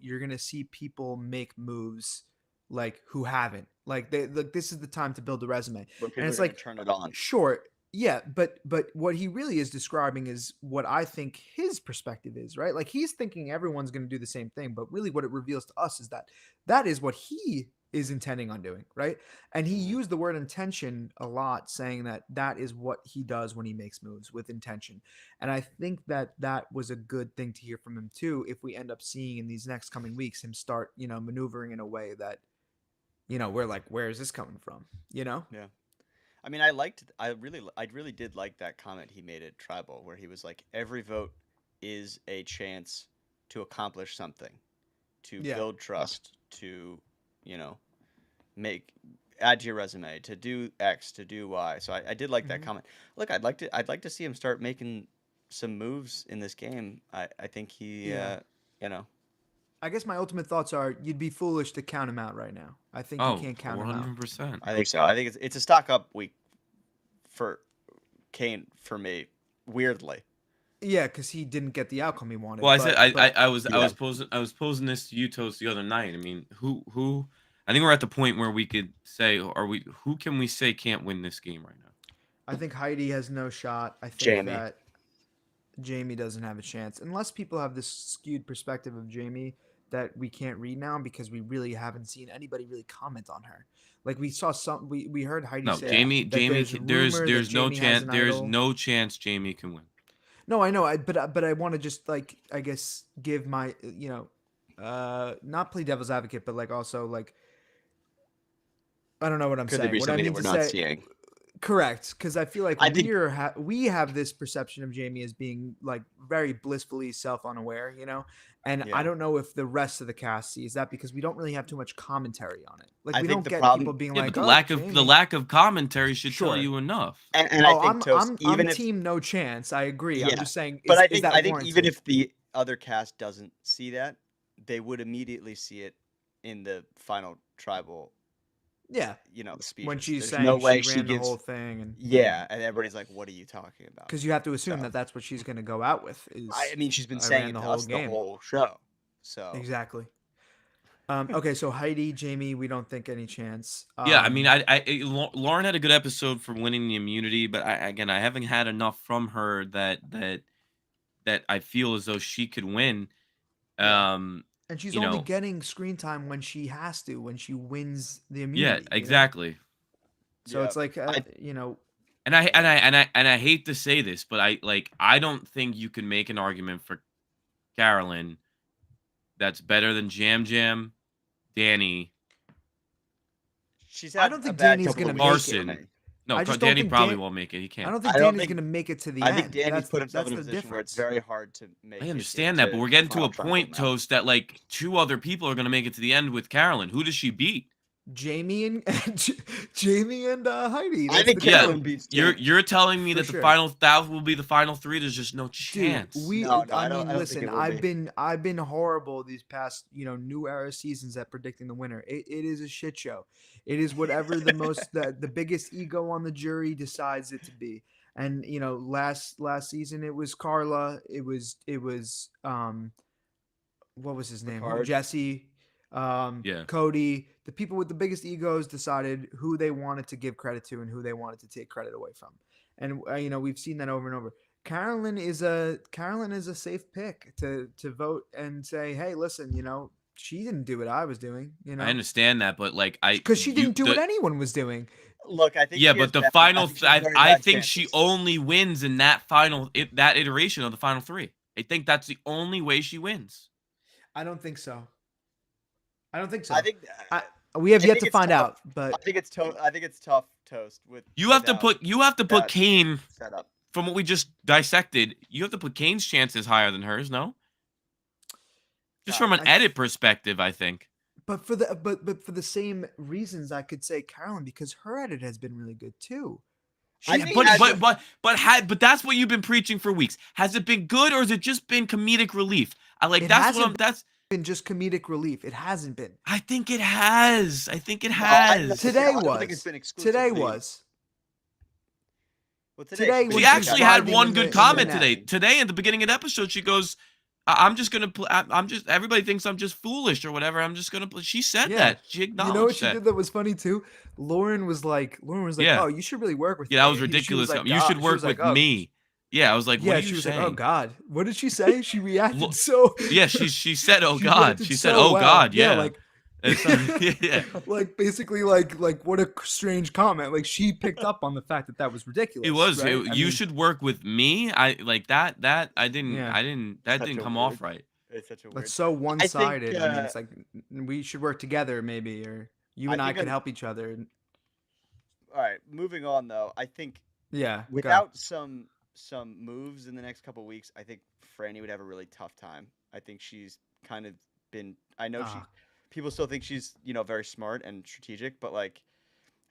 you're gonna see people make moves like who haven't. Like this is the time to build a resume. Where people And it's are gonna like, turn it on. sure, yeah, but what he really is describing is what I think his perspective is, right? Like he's thinking everyone's gonna do the same thing, but really what it reveals to us is that is what he is intending on doing, right? And he used the word intention a lot, saying that is what he does when he makes moves, with intention. And I think that was a good thing to hear from him too, if we end up seeing in these next coming weeks him start, maneuvering in a way that, we're like, where is this coming from? I mean, I really did like that comment he made at Tribal, where he was like, every vote is a chance to accomplish something, to Yeah. build trust, to, add to your resume, to do X, to do Y. So I did like that Mhm. comment. Look, I'd like to see him start making some moves in this game. I think he, Yeah. you know, I guess my ultimate thoughts are you'd be foolish to count him out right now. I think Oh, you can't count him out. 100%. I think so. I think it's a stock up week for Kane for me. Weirdly, Yeah, because he didn't get the outcome he wanted. Well, I but- said but- I was Yeah. posing this to you, Toast, the other night. I mean, who I think we're at the point where we could say, who can we say can't win this game right now? I think Heidi has no shot. I think Jamie. that Jamie doesn't have a chance unless people have this skewed perspective of Jamie that we can't read now because we really haven't seen anybody really comment on her. Like we saw we heard Heidi No, say Jamie. that Jamie. there's There's rumor no that Jamie has chance. an There's idol. no chance Jamie can win. No, I know. But I want to just like I guess give my not play devil's advocate, but like also like I don't know what I'm Could saying. there be What I something mean that to we're not say, seeing? correct, because I feel like I think- we have this perception of Jamie as being like very blissfully self-unaware, and Yeah. I don't know if the rest of the cast sees that because we don't really have too much commentary on it. Like I we think don't the get problem- people being Yeah, like, but "Oh, the Jamie." lack of commentary should tell Sure. you enough. And Oh, I think Toast, I'm even if team no chance. I agree. I'm Yeah, just saying, but is, I is think that even warranted? if the other cast doesn't see that, they would immediately see it in the final tribal, yeah, speech. when she's There's saying no way she she ran the gives. whole thing, and Yeah, and everybody's like, "What are you talking about?" because you have to assume So- that that's what she's going to go out with. Is I mean, she's been I saying ran it the to whole us game. the whole show. So Exactly. Okay, so Heidi, Jamie, we don't think any chance. Yeah, I mean, Lauren had a good episode for winning the immunity, but I haven't had enough from her that I feel as though she could win. and she's you only know. getting screen time when she has to, when she wins the Yeah, immunity. exactly. So it's Yeah, like, And I hate to say this, but I don't think you can make an argument for Carolyn that's better than Jam Jam, Danny. she's I had don't a think bad Danny's couple gonna of make weeks it. for me. Carson. No, I just don't Danny think probably Dan- won't make it. He can't. I don't think I don't Danny's think- going to make it to the I end. think Danny's That's put the, himself that's in a the position where it's difference. very hard to make. I it understand that, but into we're getting to final a tribal point, now. Toast, that like two other people are going to make it to the end with Carolyn. Who does she beat? Jamie and Jamie and Heidi. I That's think the Yeah, Carolyn beats Jamie. You're telling me For that sure. the final that will be the final three. There's just no Dude, chance. No, I I don't- mean, I don't think listen, it will I've been horrible these past, new era seasons at predicting the winner. It is a shit show. It is whatever the biggest ego on the jury decides it to be. And last season it was Carla. It was what was his name? Ricard. Jesse. Yeah. Cody. The people with the biggest egos decided who they wanted to give credit to and who they wanted to take credit away from. And we've seen that over and over. Carolyn is a safe pick to vote and say, hey, listen, she didn't do what I was doing, I understand that, but because she didn't do what anyone was doing. Look, I think. Yeah, she has but the bad- final, think she has very I bad think she chances. only wins in that that iteration of the final three. I think that's the only way she wins. I don't think so. I don't think so. I think. We have I yet think to it's find tough. out, but I think it's tough, Toast. With You have to without put that Kane setup. from what we just dissected. You have to put Kane's chances higher than hers. No, just from an I- edit perspective, I think. but for the same reasons, I could say Carolyn because her edit has been really good too. I Yeah, think but as but that's what you've been preaching for weeks. Has it been good or has it just been comedic relief? It That's what hasn't that's. been just comedic relief. It hasn't been. I think it has. I think it No, has. Today I don't think it's was. been Today exclusively- was. Well, today it's was She been just actually tough. had riding one in good the comment net. today. Today, at the beginning of the episode, she goes, "I'm just gonna. I'm just. Everybody thinks I'm just foolish or whatever. I'm just gonna." She said Yeah. that. She You acknowledged know what she that. did that was funny too? Lauren was like, Yeah. "Oh, you should really work with." Yeah, that me." was She ridiculous. like, you "Ah," should she work was like, with "Oh." me. Yeah, I was like, Yeah, what are she you was saying? like, "Oh God, what did she say?" She reacted Lo- so. Yeah, she said, "Oh she God." reacted She said, so "Oh well. God." Yeah. like And so- yeah. like basically like what a strange comment. Like she picked up on the fact that was ridiculous. It was. right? You should work with me. I like that. That I didn't. Yeah. I didn't. That Such didn't a come weird- off right. It's such a weird. That's so one-sided. I mean, uh, it's like we should work together, maybe, or you I and I think could I'm- help each other. All right, moving on though. I think Yeah, go. without some moves in the next couple weeks, I think Franny would have a really tough time. I think she's kind of been. I know Ah. people still think she's very smart and strategic, but like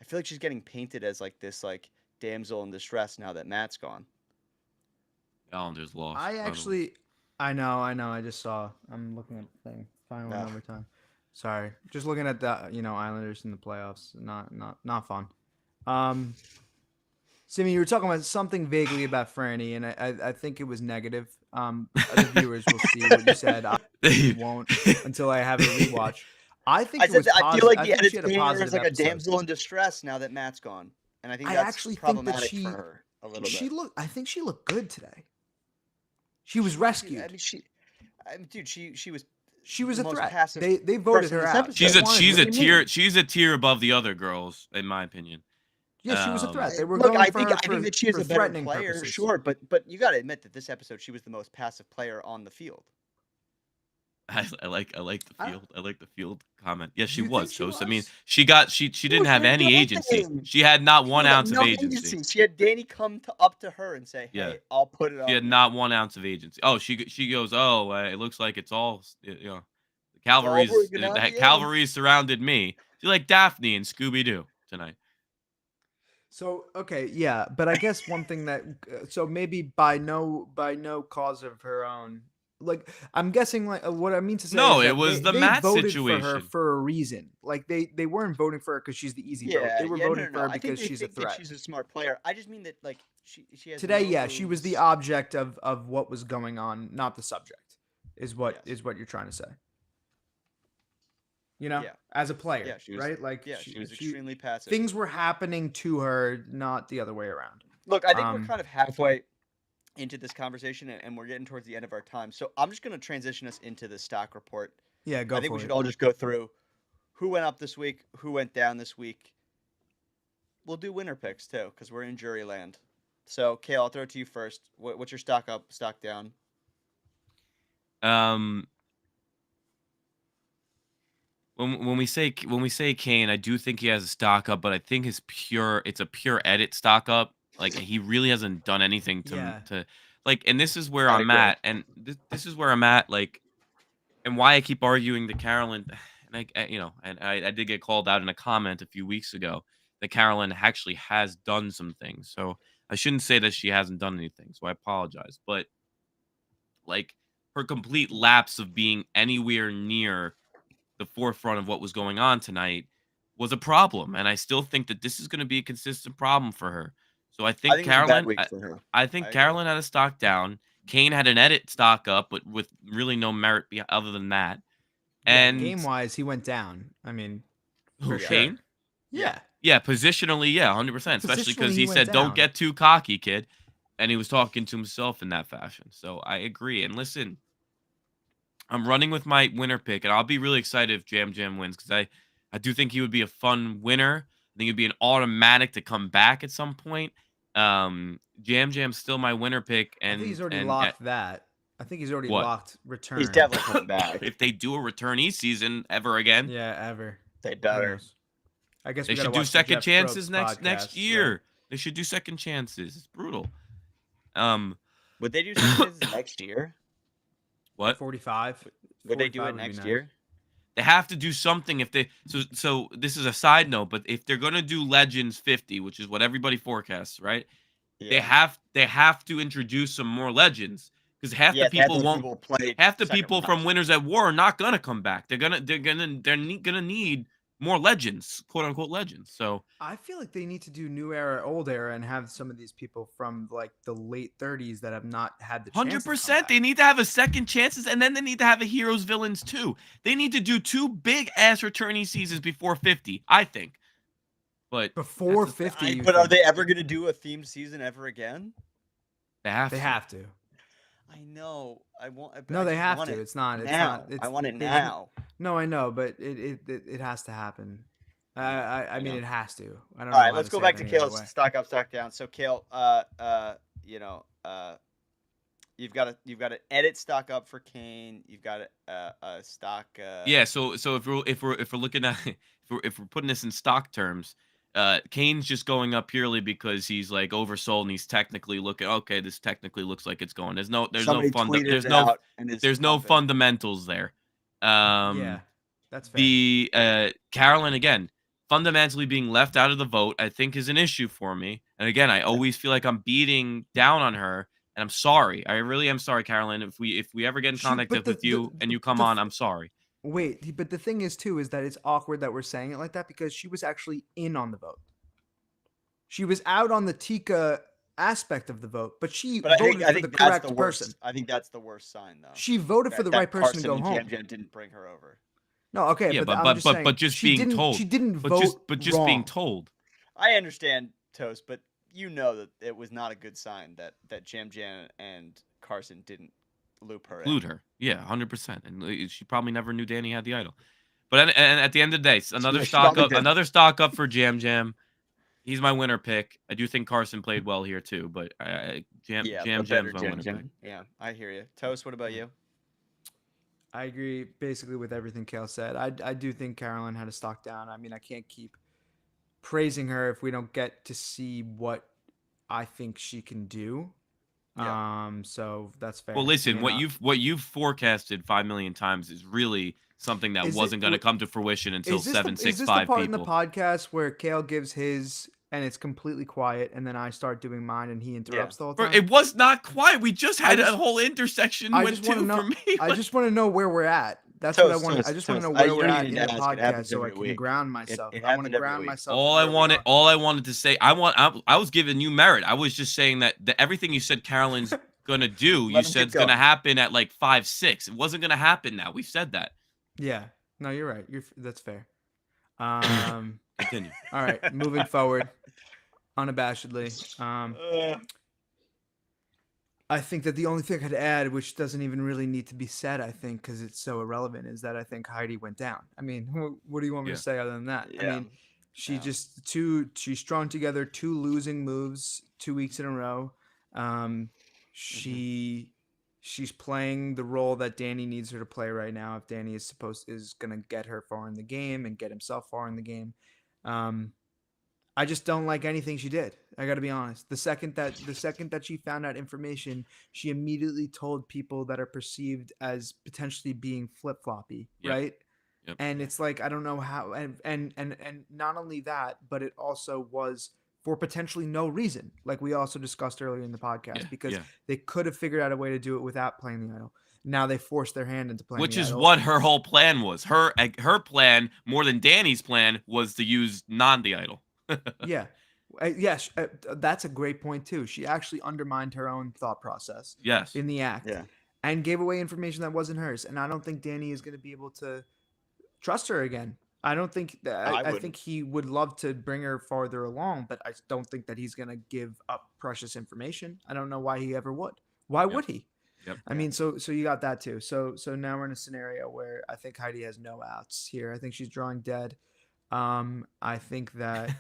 I feel like she's getting painted as like this like damsel in distress now that Matt's gone. Islanders lost. I by the way. actually, I know. I just saw. I'm looking at the thing. Final Ah. overtime. Sorry, just looking at the Islanders in the playoffs. Not fun. Simi, you were talking about something vaguely about Franny, and I think it was negative. The viewers will see what you said. I won't until I have a rewatch. I think I it said was that I feel posi- like I the think edit's she had a painting her as positive like a episode. damsel in distress now that Matt's gone, and I think I that's actually think that problematic she for her a little bit. I think she looked good today. She was Dude, rescued. Dude, she was She was a most threat. passive They voted person her this out. episode. She's They a wanted she's her. a What do you mean? she's a tier above the other girls, in my opinion. Yeah, she was a threat. They were Look, going I for think her I think that she is for a better threatening player, purposes. sure, but you got to admit that this episode she was the most passive player on the field. I like the field. I like the field comment. Yes, she You think was. she Toast. I mean, was? she didn't have didn't any do agency. anything. She had not She one had ounce of no agency. She had Danny come up to her and say, Yeah. "Hey, I'll put it on." She had you." not 1 ounce of agency. Oh, she goes, "Oh, it looks like it's all, the all cavalry's working out, the yeah. cavalry surrounded me." She's like Daphne and Scooby Doo tonight. So okay, yeah, but I guess one thing that so maybe by no cause of her own, like I'm guessing, like what I mean to say No, is it that was the they Matt voted for her situation. for a reason. Like they weren't voting for her because she's the easy vote. Yeah, They were yeah, voting no, for no. her I think because they she's a think that threat. she's a smart player. I just mean that like she has Today, no yeah, she was the moves. object of what was going on, not the subject. Is what Yes. you're trying to say. You know, Yeah. as a player, Yeah, she was- right? Like Yeah, she was extremely passive. things were happening to her, not the other way around. Look, I think we're Um, kind of halfway into this conversation, and we're getting towards the end of our time. So I'm just going to transition us into the stock report. Yeah, go I think for we it. should all just go through who went up this week, who went down this week. We'll do winner picks too, because we're in jury land. So, Kale, I'll throw it to you first. What's your stock up, stock down? When we say Kane, I do think he has a stock up, but I think it's a pure edit stock up. Like he really hasn't done anything Yeah. to like, and this is where I'd I'm agree. at, and this is where I'm at, like, and why I keep arguing the Carolyn, and I did get called out in a comment a few weeks ago that Carolyn actually has done some things, so I shouldn't say that she hasn't done anything, so I apologize, but like her complete lapse of being anywhere near the forefront of what was going on tonight was a problem, and I still think that this is going to be a consistent problem for her. So I think I think it was a bad Carolyn, week for her. I think I agree. Carolyn had a stock down. Kane had an edit stock up, but with really no merit other than that. And game wise, he went down. I mean, who, for sure. Kane? Yeah. Yeah, positionally, yeah, 100%. Especially because Positionally, he he went said, "Don't down. get too cocky, kid," and he was talking to himself in that fashion. So I agree. And listen, I'm running with my winner pick, and I'll be really excited if Jam Jam wins because I do think he would be a fun winner. I think it'd be an automatic to come back at some point. Jam Jam's still my winner pick, I and think he's already and, locked that. I think he's already What? locked return. He's definitely coming back. if they do a returnee season ever again, Yeah, ever. They Who better. knows? I guess they we gotta should do watch the second Jeff chances Probst next podcast, year. They should do second chances. It's brutal. Would they do something next year? What? 45. Would they do 45 it would be next nice. year? They have to do something if they so this is a side note, but if they're gonna do Legends 50, which is what everybody forecasts, right? Yeah. They have to introduce some more legends because half Yeah, the people won't play half the second people round. from Winners at War are not gonna come back. They're gonna need more legends, quote unquote legends. So I feel like they need to do new era, old era, and have some of these people from like the late 30s that have not had the chance to come 100%, back. they need to have a second chances, and then they need to have a heroes villains too. They need to do 2 big ass returnee seasons before 50, I think. But Before that's the 50. you But are think. they ever going to do a themed season ever again? they have They to. have to. I know. I want. No, I they just have want to. it It's not. It's now. not. It's, I want it they- now. No, I know, but it has to happen. I mean, know. it has to. I don't know. All right, how let's to go say back it to any other Kale's way. stock up, stock down. So Kale, you've got to edit stock up for Kane. You've got a stock. Yeah, so if we're looking at if we're putting this in stock terms, Kane's just going up purely because he's like oversold and he's technically looking okay. This technically looks like it's going. There's no somebody tweeted there's it no out and it's there's no pumping. fundamentals there. Yeah, that's fair. The Carolyn again fundamentally being left out of the vote I think is an issue for me. And again, I always feel like I'm beating down on her, and I'm sorry. I really am sorry, Carolyn. If we ever get in contact but with you and you come on, I'm sorry. Wait, but the thing is too is that it's awkward that we're saying it like that because she was actually in on the vote. She was out on the Tika aspect of the vote, but she But voted I for think the that's correct the person. worst. I think that's the worst sign, though. She voted for the that right person Carson to go and home. Jam Jam didn't bring her over. No, okay, Yeah, but I'm but just but saying, but just she being didn't- told. She didn't But vote just being wrong. told. I understand Toast, but you know that it was not a good sign that Jam Jam and Carson didn't loop her in. Include her. Yeah, 100%. And she probably never knew Danny had the idol. But and at the end of the day, another She stock probably up, did. another stock up for Jam Jam. He's my winner pick. I do think Carson played well here too, but Jam Yeah, Jam's but better my Jam winner Jam. pick. Yeah, I hear you. Toast, what about you? I agree basically with everything Kale said. I do think Carolyn had a stock down. I mean, I can't keep praising her if we don't get to see what I think she can do. Yeah. So that's fair. Well, listen, You what know, you've forecasted 5 million times is really something that Is it- wasn't going to come to fruition until is this the 765 part in the people. podcast where Kale gives his and it's completely quiet, and then I start doing mine and he interrupts the whole time? It was not quiet. We just had just- a whole intersection I went just want to to know. for me. I just want to know where we're at. That's what I Toast, want. Toast, I just want to know Toast. where You we're don't at need in to the ask. It podcast happens so I every can week. ground myself. It I want happens to every ground week. myself. all I wanted to say, I was giving you merit. I was just saying that everything you said Carolyn's gonna do, Let you him said keep it's gonna going. happen at like 5-6. It wasn't gonna happen now. We've said that. Yeah. No, you're right. That's fair. Continue. All right. Moving forward, unabashedly. I think that the only thing I'd add, which doesn't even really need to be said, I think, because it's so irrelevant, is that I think Heidi went down. I mean, what do you want me Yeah. to say other than that? I Yeah. mean, she Yeah. just she strung together 2 losing moves 2 weeks in a row. She's playing the role that Danny needs her to play right now. If Danny is gonna get her far in the game and get himself far in the game, I just don't like anything she did. I got to be honest. The second that she found out information, she immediately told people that are perceived as potentially being flip-floppy, Yep. right? Yep. And it's like I don't know how and not only that, but it also was for potentially no reason, like we also discussed earlier in the podcast, Yeah, because yeah. they could have figured out a way to do it without playing the idol. Now they forced their hand into playing Which the is idol. what her whole plan was. Her plan, more than Danny's plan, was to use the idol. Yeah. Yes, that's a great point too. She actually undermined her own thought process Yes. in the act Yeah. and gave away information that wasn't hers. And I don't think Danny is going to be able to trust her again. I don't think that. I wouldn't. think he would love to bring her farther along, but I don't think that he's going to give up precious information. I don't know why he ever would. Why would he? Yep. I mean, so you got that too. So now we're in a scenario where I think Heidi has no outs here. I think she's drawing dead. I think that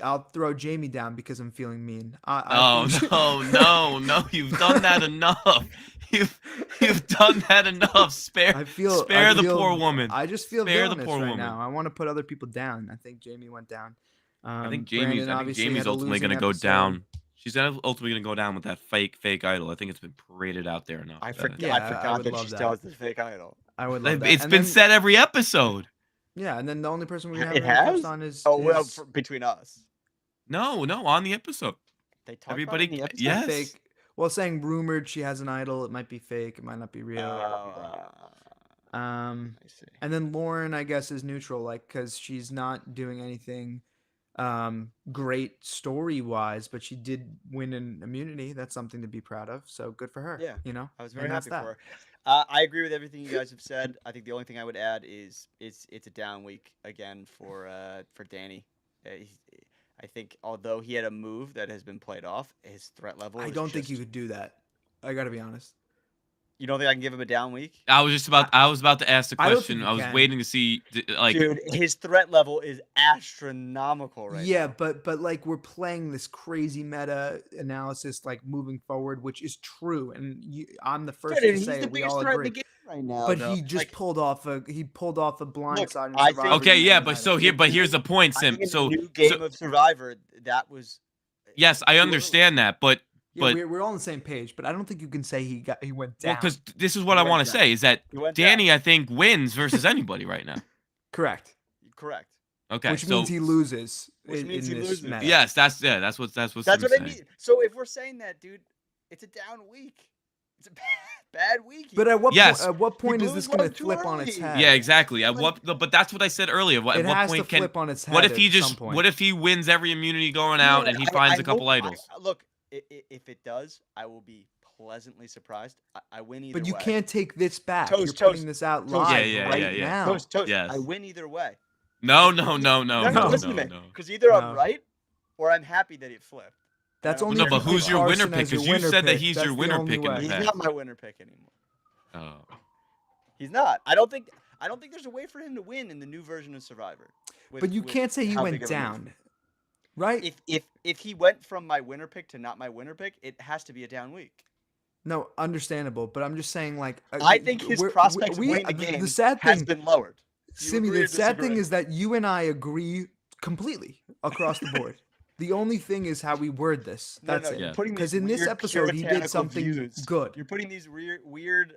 I'll throw Jamie down because I'm feeling mean. Oh no! You've done that enough. You've done that enough. Spare the poor woman. I just feel Spare the villainous poor right woman. now. I want to put other people down. I think Jamie went down. I think Brandon Jamie's obviously had a ultimately going to losing go episode. down. She's ultimately going to go down with that fake idol. I think it's been paraded out there enough. I that- forgot. Yeah, I I forgot would that love she that. still has the fake idol. I would love that. It's And been then- said every episode. Yeah, and then the only person we It haven't has? touched on is Oh well, is between us, No, on the episode. they talk Everybody- about it in the episode? yes. fake. Well, saying rumored she has an idol. It might be fake. It might not be real. I see. And then Lauren, I guess, is neutral, like because she's not doing anything great story wise, but she did win an immunity. That's something to be proud of. So good for her. Yeah, you know, I was very And that's happy for that. her. I agree with everything you guys have said. I think the only thing I would add is it's a down week again for Danny. I think although he had a move that has been played off, his threat level. I is don't think just- you could do that. I got to be honest. You don't think I can give him a down week? I was about to ask the I don't question. think I you was can. waiting to see like Dude, his threat level is astronomical right Yeah, now. but like we're playing this crazy meta analysis, like moving forward, which is true, and I'm the first Dude, to he's say the it. We biggest all threat in agree. the game right now. But though. he just Like, pulled off a blind Look, side. in I think- Survivor okay, and yeah, won but the so title. here's the point, I Sim. think in So the new game so- of Survivor, that was. yes, I understand that, but Yeah, but- we're all on the same page, but I don't think you can say he went down. because this is what He I went want to down. say is that He went down. Danny, I think, wins versus anybody right now. Correct. Correct. Okay, Which so means he loses. Which means in he this loses. meta. yes, that's what That's Sim's what I saying. mean. So if we're saying that, dude, it's a down week. It's a bad week. But at what Yes. point is blew this his load going to too flip on its early. head? Yeah, exactly. At Like- what? But that's what I said earlier. At It what has point to can? flip on its head. What if he at some just? point. What if he wins every immunity going out and he finds a couple idols? Look, if it does, I will be pleasantly surprised. I win either way. But you can't take this back. Toast, You're toast, putting this out toast. live Yeah, right yeah. now. Toast. Yes. I win either way. No. No, listen to me. No. Because either No. I'm right or I'm happy that it flipped. That's I don't only No, care if but you if who's pick your winner Carson pick? as your Because you winner said that pick. he's That's your the winner only pick in way. the He's past. not my winner pick anymore. Oh. He's not. I don't think there's a way for him to win in the new version of Survivor. But you can't say he how went big of a move. down, right? If he went from my winner pick to not my winner pick, it has to be a down week. No, understandable. But I'm just saying, like, I think his prospects of winning the game the sad has thing, been lowered. Do you Simi, agree the or sad thing disagree? is that you and I agree completely across the board. The only thing is how we word this. No, That's no, it. you're putting Because these in this weird episode, he did puritanical something views. good. You're putting these weird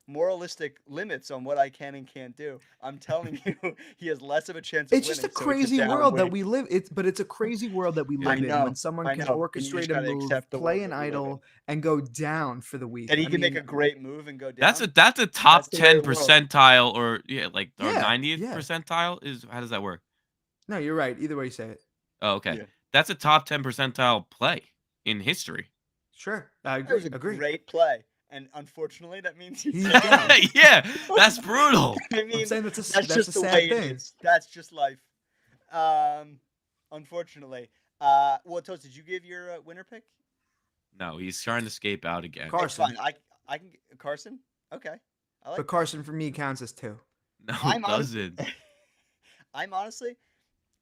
moralistic limits on what I can and can't do. I'm telling you, he has less of a chance of It's winning. just a so crazy down world that week. we live. But it's a crazy world that we I live in know, when someone I can know, and you just orchestrate a gotta move, accept the play world an that we live in. idol, and go down for the week. That he I can make mean, a great move and go down. That's a top That's the way 10 of the world. percentile or like or Yeah, 90th yeah. percentile is how does that work? No, you're right. Either way you say it. Oh, okay. Yeah. That's a top 10 percentile play in history. Sure, I That was agree. a great play, and unfortunately, that means he's He's down. down. Yeah, that's brutal. I mean, I'm saying that's that's just a the sad way thing. it is. That's just life. Unfortunately. Well, Toast, did you give your winner pick? No, he's trying to escape out again. It's Carson. fine. I can Carson. Okay, I like. But Carson for me counts as 2. No, I'm it honest- doesn't. I'm honestly,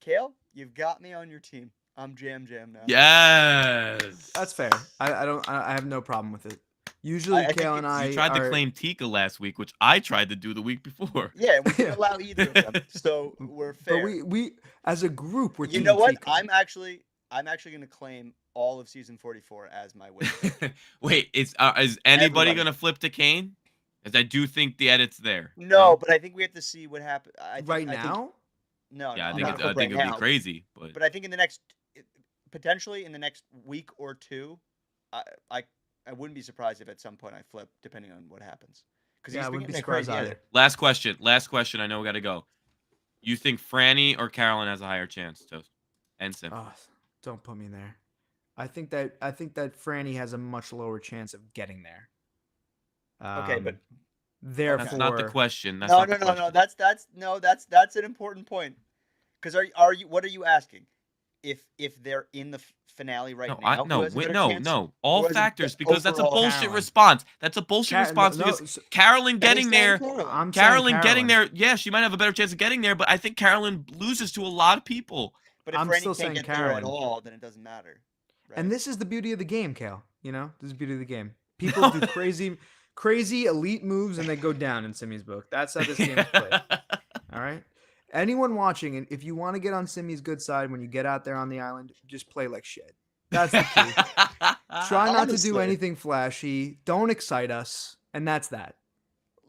Kale, you've got me on your team. I'm jam now. Yes. That's fair. I have no problem with it. Usually, I think Kale and it's- I You tried to are- claim Tika last week, which I tried to do the week before. Yeah, we Yeah. can allow either of them, so we're fair. But we as a group, we're you Team know what? Tika. I'm actually going to claim all of season 44 as my winner. Wait, is anybody Everybody. gonna flip to Kane? Because I do think the edit's there. No, but I think we have to see what happens. right now. No, Yeah, I no, think not I right think it'd be now. crazy, but But I think in the next, potentially in the next week or two, I wouldn't be surprised if at some point I flip, depending on what happens. Because Yeah, I wouldn't be surprised either. last question. I know we gotta go. You think Franny or Carolyn has a higher chance, Toast? And Sim. Oh, don't put me there. I think that Franny has a much lower chance of getting there. Okay, but therefore, That's not the question. That's no, not the question. That's an important point. Because are you what are you asking? If they're in the finale right No, now, who has a better chance? no. All Who has a factors, be- because that's a overall- bullshit Carolyn. response. That's a bullshit response no, because so- Carolyn getting there, I'm saying Carolyn getting there, yeah, she might have a better chance of getting there, but I think Carolyn loses to a lot of people. But if I'm Franny still can't saying get there at Carolyn. all, then it doesn't matter. Right? And this is the beauty of the game, Kale. You know, this is the beauty of the game. People do crazy elite moves and they go down in Simi's book. That's how this game is played. All right. Anyone watching, and if you want to get on Simi's good side when you get out there on the island, just play like shit. That's the key. Try not to do Honestly. anything flashy. Don't excite us, and that's that.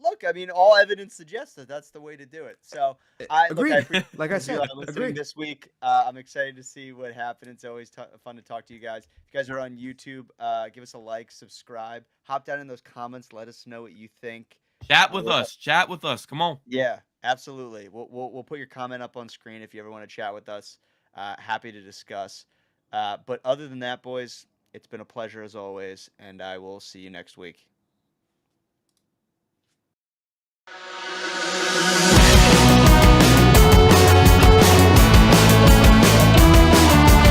Look, I mean, all evidence suggests that that's the way to do it. So Agreed. appreciate Like I you said, listening agreed. this week. I'm excited to see what happened. It's always fun to talk to you guys. If you guys are on YouTube, give us a like, subscribe, hop down in those comments. Let us know what you think. Chat with us. Chat with us. Come on. Yeah, absolutely. We'll put your comment up on screen if you ever want to chat with us. Happy to discuss. But other than that, boys, it's been a pleasure as always, and I will see you next week.